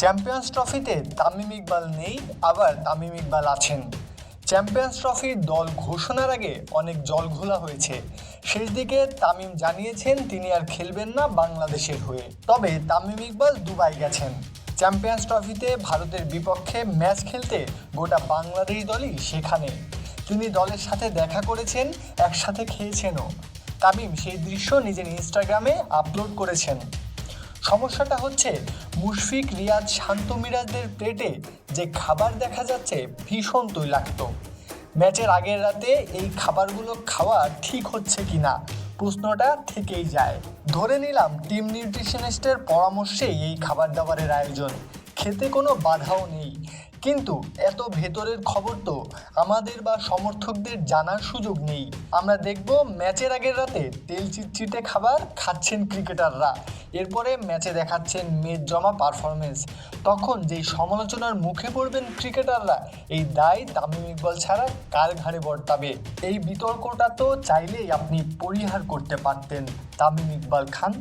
Champions ট্রফিতে তামিম ইকবাল নেই, আবার তামিম ইকবাল আছেন। চ্যাম্পিয়ন্স ট্রফির দল ঘোষণার আগে অনেক জলঘোলা হয়েছে। শেষ দিকে তামিম জানিয়েছেন তিনি আর খেলবেন না বাংলাদেশের হয়ে। তবে তামিম ইকবাল দুবাই গেছেন। চ্যাম্পিয়ন্স ট্রফিতে ভারতের বিপক্ষে ম্যাচ খেলতে গোটা বাংলাদেশ দলই সেখানে। তিনি দলের সাথে দেখা করেছেন, একসাথে খেয়েছেনও। তামিম সেই দৃশ্য নিজের ইনস্টাগ্রামে আপলোড করেছেন। সমস্যাটা হচ্ছে মুশফিক, রিয়াজ, শান্ত মিরাজদের প্লেটে যে খাবার দেখা যাচ্ছে ভীষণ তৈলাক্ত। ম্যাচের আগের রাতে এই খাবারগুলো খাওয়া ঠিক হচ্ছে কিনা প্রশ্নটা থেকেই যায়। ধরে নিলাম টিম নিউট্রিশনিস্টের পরামর্শেই এই খাবার দাবারের আয়োজন, খেতে কোনো বাধাও নেই। কিন্তু এত ভেতরের খবর তো আমাদের বা সমর্থকদের জানার সুযোগ নেই। আমরা দেখব ম্যাচের আগের রাতে তেল চিটচিটে খাবার খাচ্ছেন ক্রিকেটাররা, এরপরে ম্যাচে দেখাচ্ছেন মেদ জমা পারফরমেন্স। তখন যেই সমালোচনার মুখে পড়বেন ক্রিকেটাররা, এই দায় তামিম ইকবাল ছাড়া কার ঘাড়ে বর্তাবে? এই বিতর্কটা তো চাইলেই আপনি পরিহার করতে পারতেন তামিম ইকবাল খান।